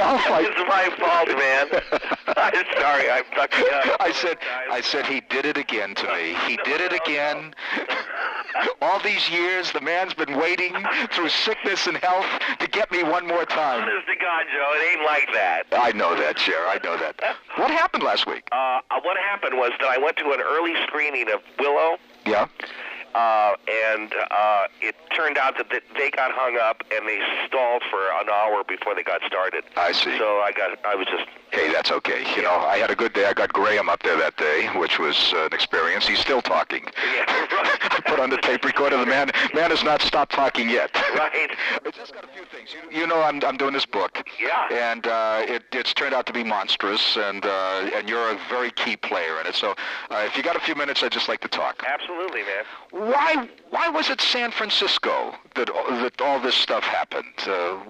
yourself? It's my fault, man. I'm sorry, I'm fucking up. I said he did it again to me. He did it again. All these years, the man's been waiting through sickness and health to get me one more time. Honest to God, Joe, it ain't like that. I know that, Cher. I know that. What happened last week? What happened was that I went to an early screening of Willow. Yeah. And it turned out that they got hung up and they stalled for an hour before they got started. I see. So I was just... Hey, that's okay. You know, I had a good day. I got Graham up there that day, which was an experience. He's still talking. Yeah, right. I put on the tape recorder. The man has not stopped talking yet. Right. I just got a few things. You know, I'm doing this book. Yeah. And it's turned out to be monstrous, and you're a very key player in it. So if you got a few minutes, I'd just like to talk. Absolutely, man. Why was it San Francisco that all this stuff happened?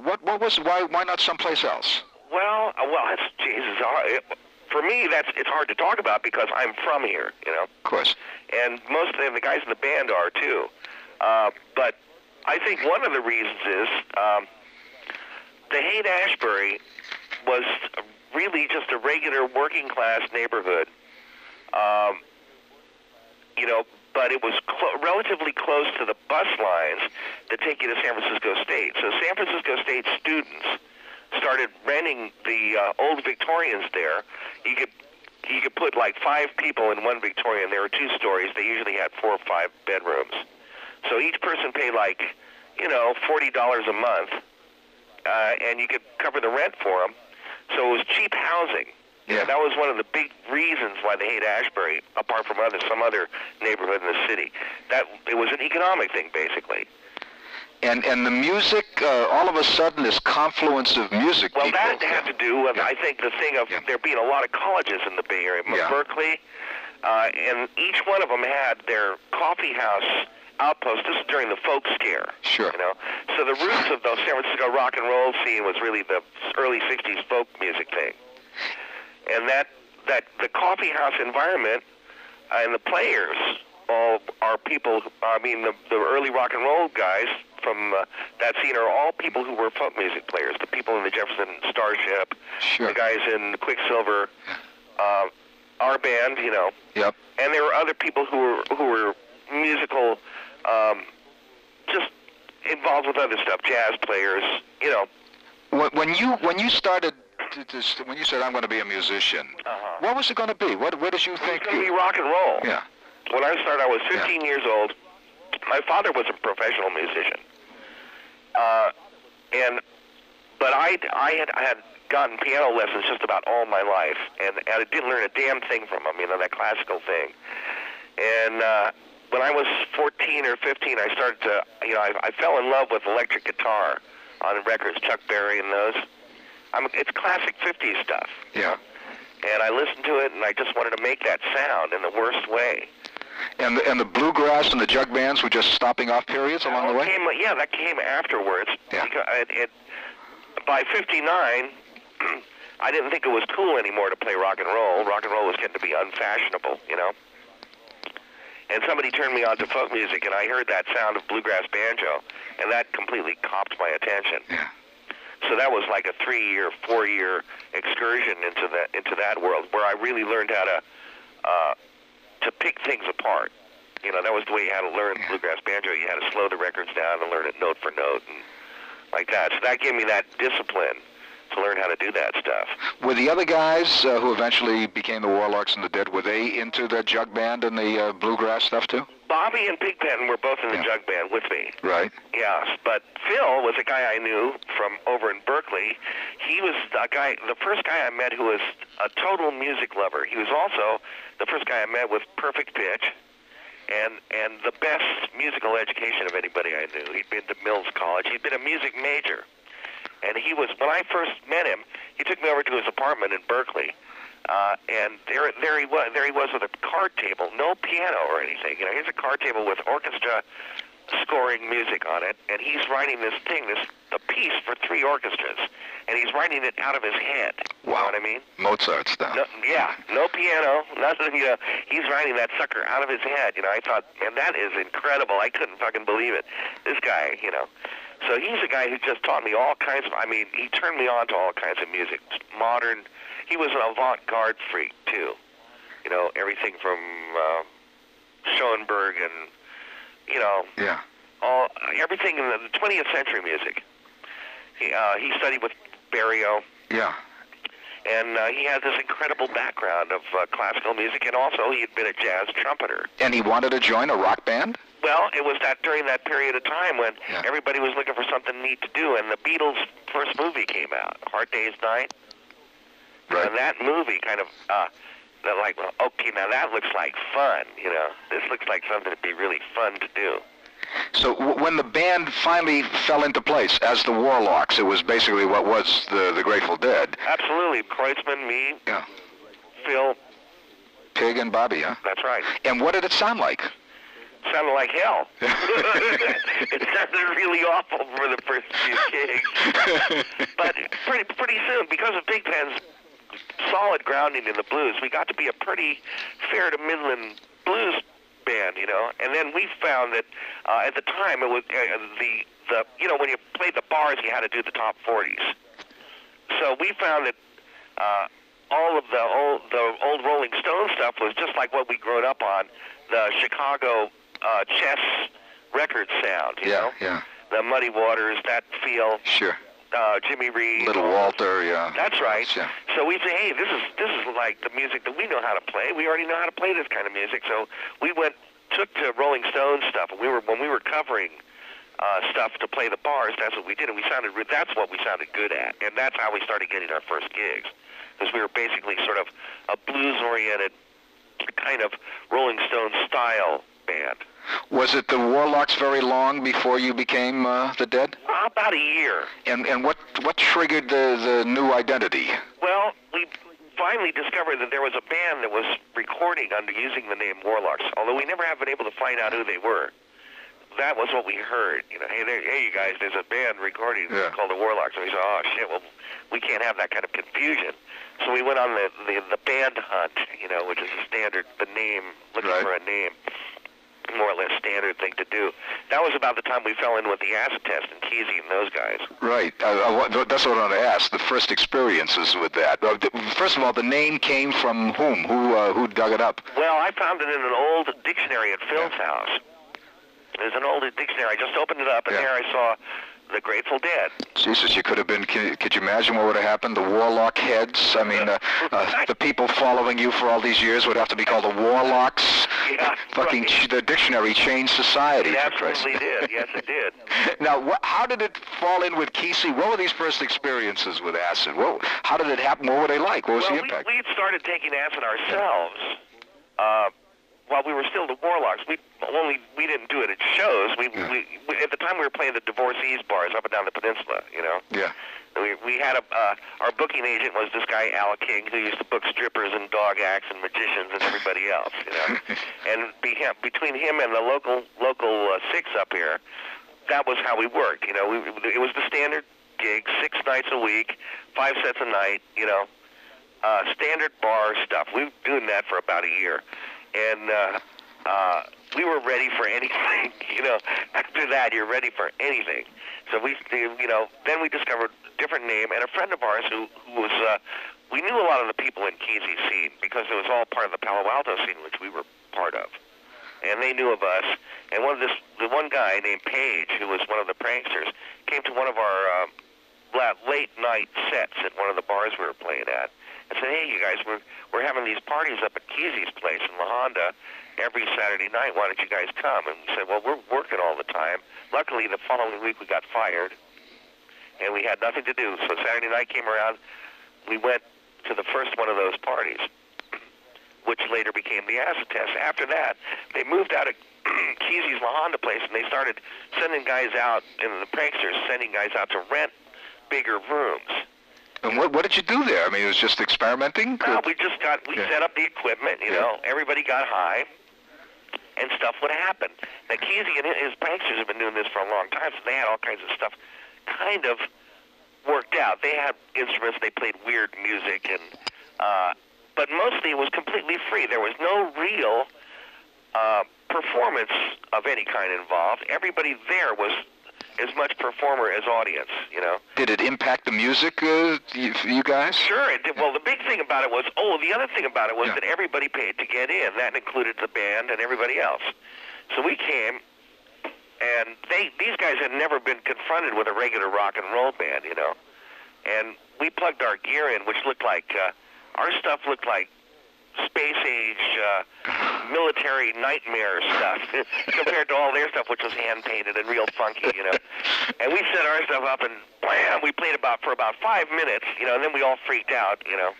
Why not someplace else? Well, it's Jesus. For me, it's hard to talk about because I'm from here, you know. Of course. And most of the guys in the band are too. But I think one of the reasons is the Haight-Ashbury was really just a regular working class neighborhood. You know, but it was relatively close to the bus lines that take you to San Francisco State. So San Francisco State students started renting the old Victorians there. You could put like 5 people in one Victorian. There were 2 stories. They usually had 4 or 5 bedrooms. So each person paid like, you know, $40 a month, and you could cover the rent for them. So it was cheap housing. Yeah. That was one of the big reasons why they hate Ashbury, apart from some other neighborhood in the city. That it was an economic thing, basically. And the music, all of a sudden, this confluence of music. Well, people, that had to do with, I think, the thing of there being a lot of colleges in the Bay Area, Berkeley, and each one of them had their coffee house outpost. This is during the folk scare. Sure. You know, so the roots of the San Francisco rock and roll scene was really the early '60s folk music thing, and that the coffee house environment and the players all are people. I mean, the early rock and roll guys from that scene are all people who were folk music players. The people in the Jefferson Starship, sure. The guys in Quicksilver, our band, you know. Yep. And there were other people who were musical, just involved with other stuff, jazz players, you know. When you started, when you said I'm going to be a musician, what was it going to be? What did you think? It was going to be rock and roll. Yeah. When I started, I was 15 years old. My father was a professional musician, but I had gotten piano lessons just about all my life, and I didn't learn a damn thing from him, you know, that classical thing. And when I was 14 or 15, I started to, you know, I fell in love with electric guitar on records, Chuck Berry and those. It's classic 50s stuff. Yeah. And I listened to it, and I just wanted to make that sound in the worst way. And the bluegrass and the jug bands were just stopping off periods along the way? That came afterwards. Yeah. Because by 59, I didn't think it was cool anymore to play rock and roll. Rock and roll was getting to be unfashionable, you know. And somebody turned me on to folk music, and I heard that sound of bluegrass banjo, and that completely copped my attention. Yeah. So that was like a 3-year, 4-year excursion into that world, where I really learned how to pick things apart. You know, that was the way you had to learn bluegrass banjo. You had to slow the records down and learn it note for note and like that. So that gave me that discipline to learn how to do that stuff. Were the other guys who eventually became the Warlocks and the Dead, were they into the jug band and the bluegrass stuff too? Bobby and Pigpen were both in the jug band with me. Right. Yes, but Phil was a guy I knew from over in Berkeley. He was the first guy I met who was a total music lover. He was also the first guy I met with perfect pitch and the best musical education of anybody I knew. He'd been to Mills College. He'd been a music major. And he was, when I first met him, he took me over to his apartment in Berkeley. And there he was with a card table, no piano or anything. You know, here's a card table with orchestra scoring music on it, and he's writing the piece for 3 orchestras, and he's writing it out of his head. Wow. You know what I mean? Mozart stuff. No piano, nothing. You know, he's writing that sucker out of his head. You know, I thought, man, that is incredible. I couldn't fucking believe it. This guy, you know. So he's a guy who just taught me all kinds of, he turned me on to all kinds of music. Modern, he was an avant-garde freak, too. You know, everything from Schoenberg and, you know, everything in the 20th century music. He studied with Barrio. Yeah. And he had this incredible background of classical music, and also he had been a jazz trumpeter. And he wanted to join a rock band? Well, it was during that period of time when everybody was looking for something neat to do, and the Beatles' first movie came out, Hard Day's Night. Right. And that movie kind of, they're like, well, okay, now that looks like fun, you know. This looks like something that'd be really fun to do. So when the band finally fell into place as the Warlocks, it was basically what was the Grateful Dead. Absolutely. Kreutzmann, me, Phil. Pig and Bobby, huh? That's right. And what did it sound like? Sounded like hell. It sounded really awful for the first few gigs. But pretty soon, because of Big Ben's solid grounding in the blues, we got to be a pretty fair to Midland blues band, you know. And then we found that at the time it was the you know, when you played the bars, you had to do the top 40s. So we found that all of the old Rolling Stone stuff was just like what we'd grown up on, the Chicago chess record sound, you know? Yeah. The Muddy Waters, that feel. Sure. Jimmy Reed. Little Walter, yeah. That's right. Yeah. So we say, hey, this is like the music that we know how to play. We already know how to play this kind of music. So we took to Rolling Stone stuff, and when we were covering stuff to play the bars, that's what we did, and that's what we sounded good at, and that's how we started getting our first gigs, because we were basically sort of a blues-oriented kind of Rolling Stone style band. Was it the Warlocks very long before you became the Dead? About a year. And what triggered the new identity? Well, we finally discovered that there was a band that was recording under using the name Warlocks, although we never have been able to find out who they were. That was what we heard. You know, hey, you guys, there's a band recording called the Warlocks. And we said, oh, shit, well, we can't have that kind of confusion. So we went on the band hunt, you know, which is the name, looking for a name. More or less standard thing to do. That was about the time we fell in with the acid test and Kesey and those guys. Right. That's what I want to ask. The first experiences with that. First of all, the name came from whom? Who dug it up? Well, I found it in an old dictionary at Phil's house. There's an old dictionary. I just opened it up, and there I saw the Grateful Dead. Jesus, you could have been. Could you imagine what would have happened? The Warlock heads. I mean, the people following you for all these years would have to be called the Warlocks. Yeah, fucking the dictionary changed society. It absolutely did. Yes, it did. Now, how did it fall in with Kesey? What were these first experiences with acid? How did it happen? What were they like? What was the impact? We had started taking acid ourselves while we were still the Warlocks. We didn't do it at shows. We at the time we were playing the divorcees bars up and down the peninsula. You know. Yeah. We had our booking agent was this guy Al King, who used to book strippers and dog acts and magicians and everybody else, you know. And between him and the local six up here, that was how we worked. You know, it was the standard gig, 6 nights a week, 5 sets a night. You know, standard bar stuff. We were doing that for about a year, and we were ready for anything. You know, after that, you're ready for anything. So then we discovered a different name, and a friend of ours who was, we knew a lot of the people in Kesey's scene because it was all part of the Palo Alto scene, which we were part of. And they knew of us. And the one guy named Page, who was one of the pranksters, came to one of our late night sets at one of the bars we were playing at, and said, "Hey, you guys, we're having these parties up at Kesey's place in La Honda every Saturday night. Why don't you guys come?" And we said, "Well, we're working all the time." Luckily, the following week we got fired, and we had nothing to do. So Saturday night came around, we went to the first one of those parties, which later became the acid test. After that, they moved out of Kesey's La Honda place, and they started sending guys out, and the pranksters sending guys out to rent bigger rooms. And what did you do there? I mean, it was just experimenting? No, we set up the equipment, you know, everybody got high, and stuff would happen. Now, Kesey and his pranksters have been doing this for a long time, so they had all kinds of stuff kind of worked out. They had instruments, they played weird music, and but mostly it was completely free. There was no real performance of any kind involved. Everybody there was as much performer as audience, you know. Did it impact the music, you guys? Sure, it did. Well, the big thing about it was, the other thing about it was that everybody paid to get in. That included the band and everybody else. So we came, and these guys had never been confronted with a regular rock and roll band, you know. And we plugged our gear in, which looked like, our stuff looked like space-age military nightmare stuff compared to all their stuff, which was hand-painted and real funky, you know. And we set our stuff up, and blam, we played for about 5 minutes, you know, and then we all freaked out, you know.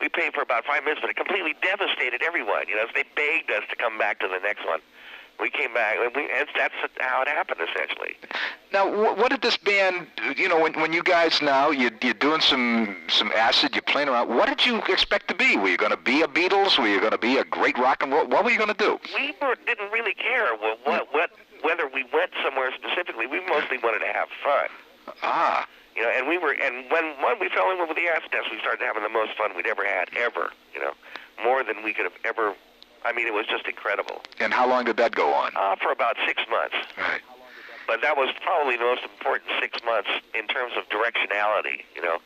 We played for about 5 minutes, but it completely devastated everyone, you know. So they begged us to come back to the next one. We came back, and that's how it happened, essentially. Now, what did this band, you know, when you guys now, you're doing some acid, you're playing around, what did you expect to be? Were you going to be a Beatles? Were you going to be a great rock and roll? What were you going to do? We didn't really care whether we went somewhere specifically. We mostly wanted to have fun. You know, and when we fell in love with the acid test, we started having the most fun we'd ever had, you know, more than we could have ever. I mean, it was just incredible. And how long did that go on? For about 6 months. Right. But that was probably the most important 6 months in terms of directionality, you know.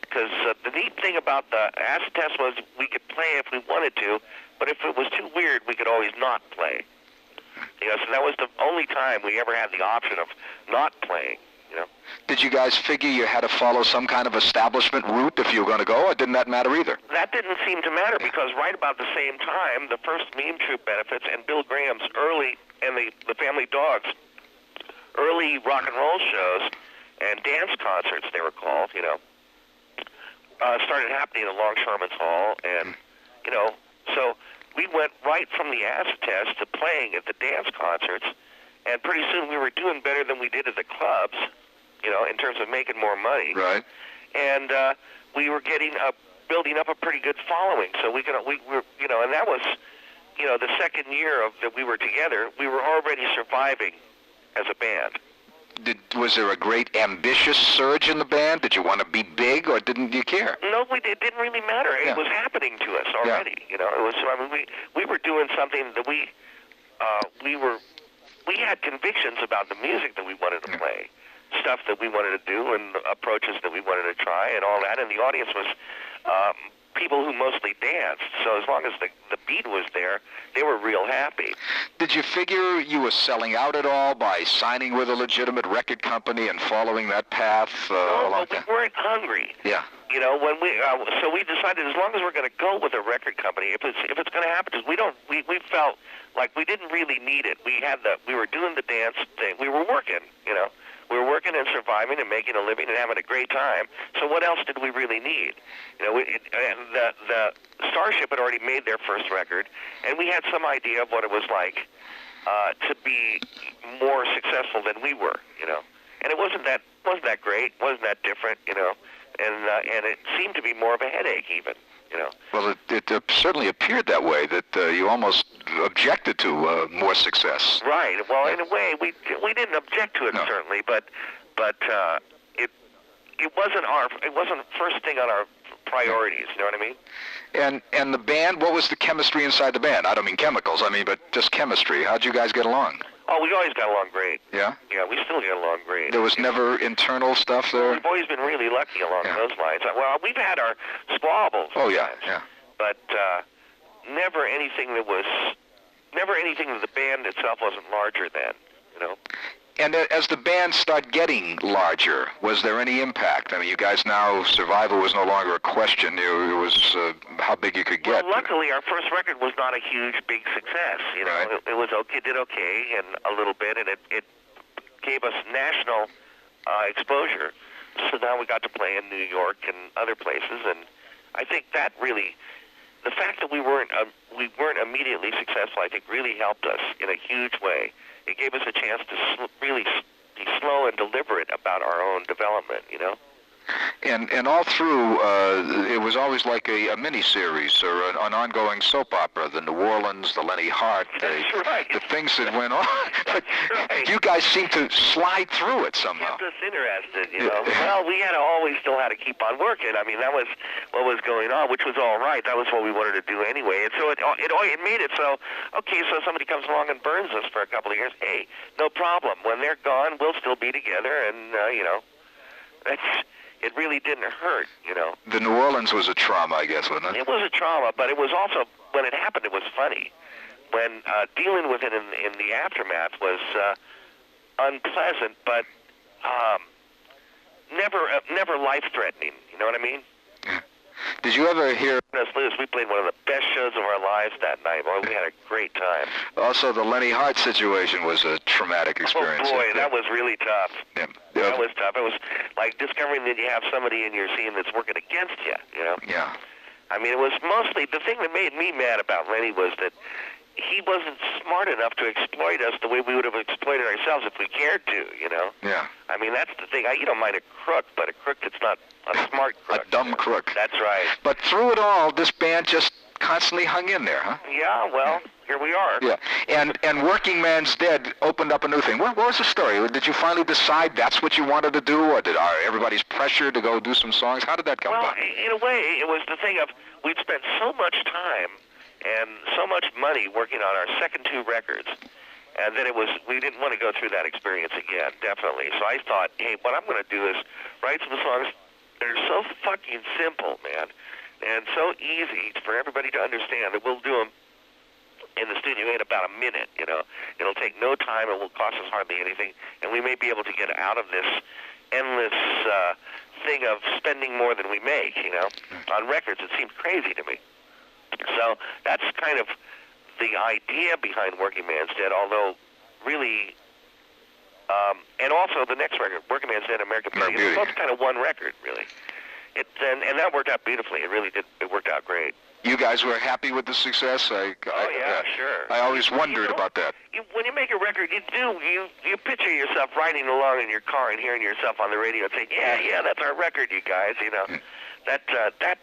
Because the neat thing about the acid test was we could play if we wanted to, but if it was too weird, we could always not play. You know, so that was the only time we ever had the option of not playing, you know. Did you guys figure you had to follow some kind of establishment route if you were going to go, or didn't that matter either? That didn't seem to matter because right about the same time, the first Meme Troop benefits and Bill Graham's early, and the Family Dogs' early rock and roll shows and dance concerts, they were called, you know, started happening at Longshoremen's Hall, and, you know, so we went right from the acid test to playing at the dance concerts, and pretty soon we were doing better than we did at the clubs, you know, in terms of making more money. Right. And we were building up a pretty good following. So we were, you know, and that was, you know, the second year that we were together, we were already surviving as a band. Was there a great ambitious surge in the band? Did you want to be big, or didn't you care? No, it didn't really matter. Yeah. It was happening to us already. You know, it was. I mean, we were doing something that we had convictions about the music that we wanted to play, stuff that we wanted to do, and approaches that we wanted to try, and all that. And the audience was people who mostly danced. So as long as the beat was there, they were real happy. Did you figure you were selling out at all by signing with a legitimate record company and following that path? No, we weren't hungry. Yeah. You know, when so we decided as long as we're going to go with a record company, if it's going to happen, because we felt like we didn't really need it. We were doing the dance thing. We were working, you know. We were working and surviving and making a living and having a great time. So what else did we really need? You know, and the Starship had already made their first record, and we had some idea of what it was like to be more successful than we were, you know. And it wasn't that great, wasn't that different, you know. And it seemed to be more of a headache even, you know. Well, it certainly appeared that way, that you almost objected to more success. Right. Well, in a way, we didn't object to it, certainly, but it wasn't first thing on our priorities. You know what I mean? And the band, what was the chemistry inside the band? I don't mean chemicals, I mean, but just chemistry. How'd you guys get along? Oh, we always got along great. Yeah? Yeah, we still get along great. There was never internal stuff there? We've always been really lucky along those lines. Well, we've had our squabbles. Oh, yeah, sometimes, yeah. But never anything that the band itself wasn't larger than, you know. And as the band started getting larger, was there any impact? I mean, you guys now, survival was no longer a question. It was how big you could get. Well, luckily, our first record was not a huge, big success. You know, Right. it was okay, did okay, and a little bit, and it gave us national exposure. So now we got to play in New York and other places, and I think that really, the fact that we weren't immediately successful, I think, really helped us in a huge way. It gave us a chance to really be slow and deliberate about our own development, you know? And all through, it was always like a mini-series or an ongoing soap opera, the New Orleans, the Lenny Hart, the things that went on. But you guys seem to slide through it somehow. Kept us interested, you know. Well, we always still had to keep on working. I mean, that was what was going on, which was all right. That was what we wanted to do anyway. And so it made it so, okay, so somebody comes along and burns us for a couple of years. Hey, no problem. When they're gone, we'll still be together, and, you know, it really didn't hurt, you know. The New Orleans was a trauma, I guess, wasn't it? It was a trauma, but it was also, when it happened, it was funny. When dealing with it in the aftermath was unpleasant, but never life-threatening, you know what I mean? Yeah. Did you ever hear... We played one of the best shows of our lives that night. Boy, we had a great time. Also, the Lenny Hart situation was a traumatic experience. Oh, boy, that was really tough. Yeah. That was tough. It was like discovering that you have somebody in your scene that's working against you, you know? Yeah. I mean, it was mostly... The thing that made me mad about Lenny was that he wasn't smart enough to exploit us the way we would have exploited ourselves if we cared to, you know? Yeah. I mean, that's the thing. You don't mind a crook, but a crook that's not a smart crook. A dumb crook. That's right. But through it all, this band just constantly hung in there, huh? Yeah, well, here we are. Yeah. And Working Man's Dead opened up a new thing. What was the story? Did you finally decide that's what you wanted to do, or did everybody's pressure to go do some songs? How did that come about? Well, in a way, it was the thing of we'd spent so much time and so much money working on our second two records, and then we didn't want to go through that experience again, definitely. So I thought, hey, what I'm going to do is write some songs that are so fucking simple, man, and so easy for everybody to understand that we'll do them in the studio in about a minute, you know. It'll take no time, it will cost us hardly anything, and we may be able to get out of this endless thing of spending more than we make, you know. On records, it seems crazy to me. So that's kind of the idea behind Working Man's Dead, although really, and also the next record, Working Man's Dead, American Beauty, it's both kind of one record, really. And that worked out beautifully. It really did. It worked out great. You guys were happy with the success? Sure. I always wondered about that. When you make a record, you picture yourself riding along in your car and hearing yourself on the radio and saying, yeah, that's our record, you guys, you know. That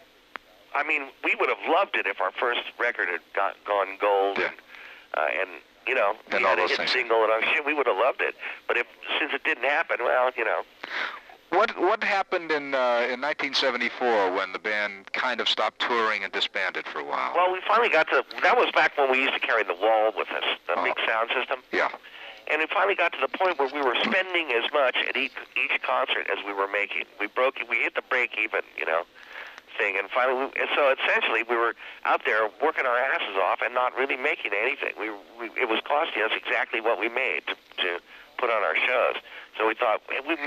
I mean, we would have loved it if our first record had gone gold, and you know, we had a hit single and all shit. We would have loved it, but since it didn't happen, well, you know. What happened in 1974 when the band kind of stopped touring and disbanded for a while? Well, we finally got to. That was back when we used to carry the wall with us, the big sound system. Yeah. And it finally got to the point where we were spending as much at each concert as we were making. We hit the break even, you know, thing, and finally, so essentially we were out there working our asses off and not really making anything. It was costing us exactly what we made to put on our shows. So we thought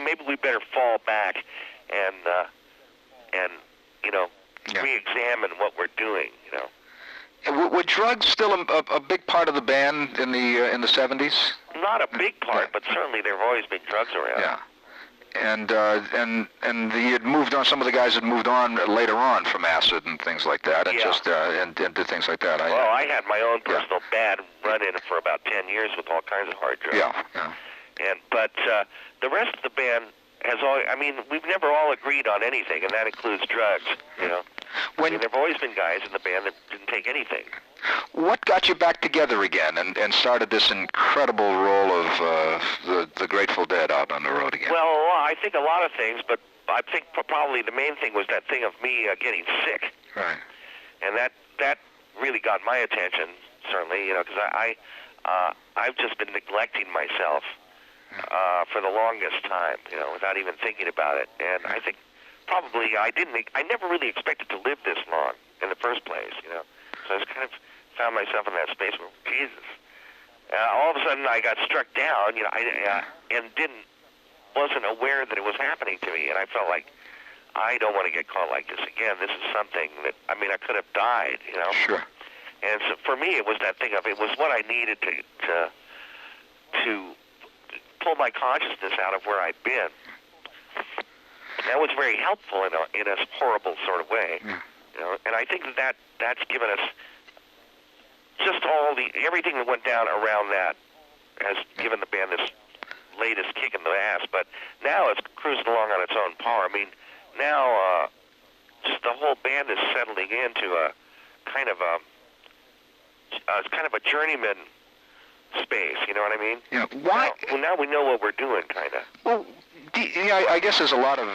maybe we better fall back and you know, re-examine what we're doing, you know. Were drugs still a big part of the band in the 70s? Not a big part, but certainly there have always been drugs around. Yeah. And he had moved on. Some of the guys had moved on later on from acid and things like that, and and did things like that. I had my own personal bad run-in for about 10 years with all kinds of hard drugs. Yeah. But the rest of the band has always. I mean, we've never all agreed on anything, and that includes drugs. You know, there have always been guys in the band that didn't take anything. What got you back together again and started this incredible role of the Grateful Dead out on the road again? Well, I think a lot of things, but I think probably the main thing was that thing of me getting sick. Right. And that really got my attention, certainly, you know, because I've just been neglecting myself for the longest time, you know, without even thinking about it. And I think probably I never really expected to live this long in the first place, you know. So I just kind of found myself in that space where, Jesus. All of a sudden I got struck down, you know, and wasn't aware that it was happening to me. And I felt like, I don't want to get caught like this again. This is something that, I mean, I could have died, you know. Sure. And so for me, it was that thing of, it was what I needed to pull my consciousness out of where I'd been. That was very helpful in a horrible sort of way. Yeah. You know, and I think that's given us just everything that went down around that has given the band this latest kick in the ass. But now it's cruising along on its own power. I mean, a journeyman space. You know what I mean? Yeah. Why? Now we know what we're doing, kind of. Well, I guess there's a lot of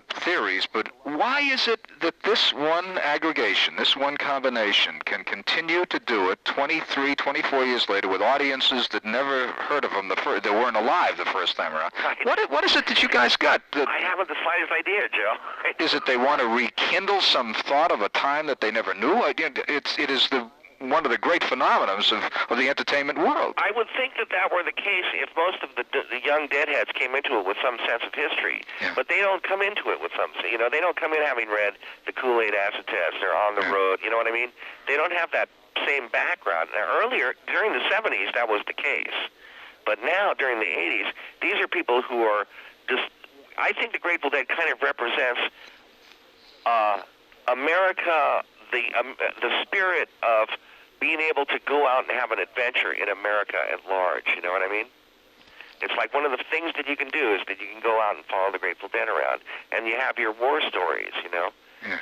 theories, but why is it that this one aggregation, this one combination, can continue to do it 23, 24 years later with audiences that never heard of them, that weren't alive the first time around? What is it that you guys got? I haven't the slightest idea, Joe. Is it they want to rekindle some thought of a time that they never knew? It is one of the great phenomenons of the entertainment world. I would think that were the case if most of the young deadheads came into it with some sense of history. Yeah. But they don't come into it with some, they don't come in having read the Kool-Aid acid test or On the Road, you know what I mean? They don't have that same background. Now, earlier, during the 70s, that was the case. But now, during the 80s, these are people who are just, I think the Grateful Dead kind of represents America, the spirit of being able to go out and have an adventure in America at large, you know what I mean? It's like one of the things that you can do is that you can go out and follow the Grateful Dead around, and you have your war stories,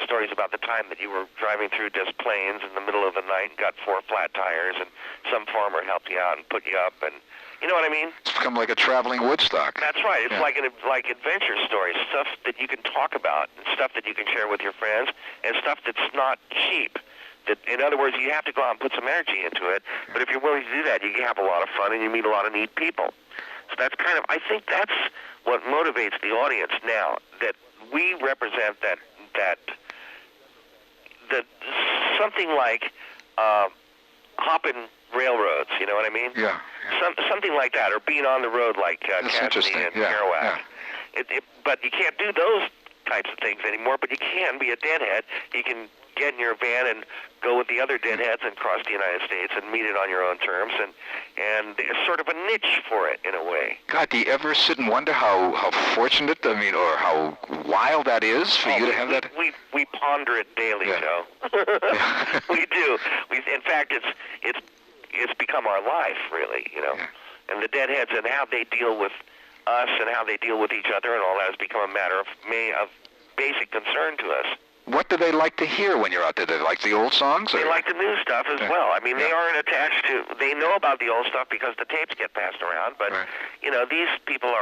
stories about the time that you were driving through Des Plaines in the middle of the night and got 4 flat tires, and some farmer helped you out and put you up, and you know what I mean? It's become like a traveling Woodstock. That's right. It's like adventure stories, stuff that you can talk about, and stuff that you can share with your friends, and stuff that's not cheap. In other words, you have to go out and put some energy into it, but if you're willing to do that, you can have a lot of fun and you meet a lot of neat people. So that's I think that's what motivates the audience now, that we represent that something like hopping railroads, you know what I mean? Yeah. Something like that, or being on the road like Cassidy and Kerouac. Yeah. But you can't do those types of things anymore, but you can be a deadhead. You can get in your van and go with the other deadheads and cross the United States and meet it on your own terms, and it's sort of a niche for it in a way. God, do you ever sit and wonder how fortunate, or how wild that is for you to have that? We ponder it daily, Joe. We do. In fact, it's become our life, really, Yeah. And the deadheads and how they deal with us and how they deal with each other and all that has become a matter of basic concern to us. What do they like to hear when you're out there? Do they like the old songs? They like the new stuff as well. I mean, they aren't attached to... They know about the old stuff because the tapes get passed around, but, these people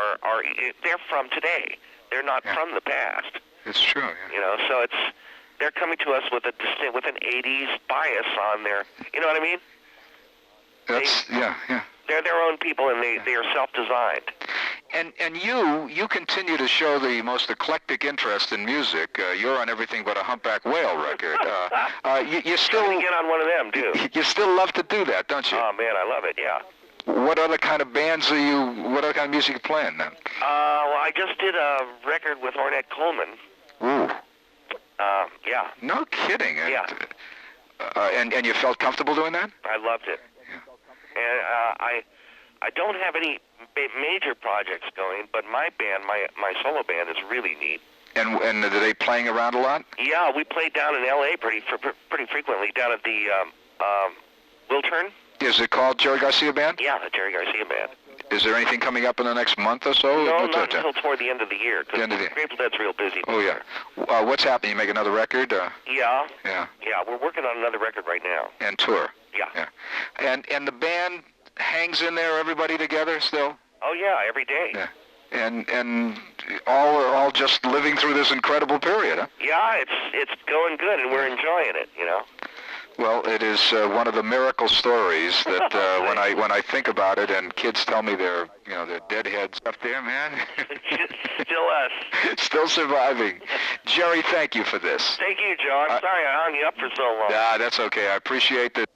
they're from today. They're not from the past. It's true, So they're coming to us with an 80s bias on their... You know what I mean? They're their own people, and they are self-designed. And you continue to show the most eclectic interest in music. You're on Everything But a Humpback Whale record. You still trying to get on one of them too. You still love to do that, don't you? Oh man, I love it. Yeah. What other kind of bands what other kind of music are you playing then? Well, I just did a record with Ornette Coleman. Ooh. Yeah. No kidding. Yeah. And you felt comfortable doing that? I loved it. Yeah. And I don't have any major projects going, but my band, my solo band, is really neat. And are they playing around a lot? Yeah, we played down in L.A. pretty frequently, down at the Wiltern. Is it called Jerry Garcia Band? Yeah, the Jerry Garcia Band. Is there anything coming up in the next month or so? No, not until toward the end of the year, because Grateful Dead's real busy. Oh, yeah. What's happening? You make another record? Yeah. Yeah. Yeah, we're working on another record right now. And tour? Yeah. And the band hangs in there, everybody together still? Oh, yeah, every day. Yeah. And all just living through this incredible period, huh? Yeah, it's going good, and we're enjoying it, Well, it is one of the miracle stories that when I think about it, and kids tell me they're deadheads up there, man. Still us. Still surviving. Jerry, thank you for this. Thank you, Joe. I'm sorry I hung you up for so long. Yeah, that's okay. I appreciate that.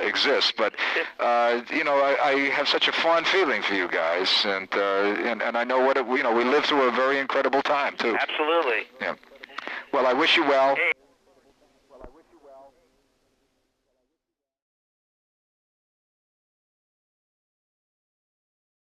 Exists, but I have such a fond feeling for you guys, and I know we lived through a very incredible time too. Absolutely. Yeah. Well, I wish you well. Hey.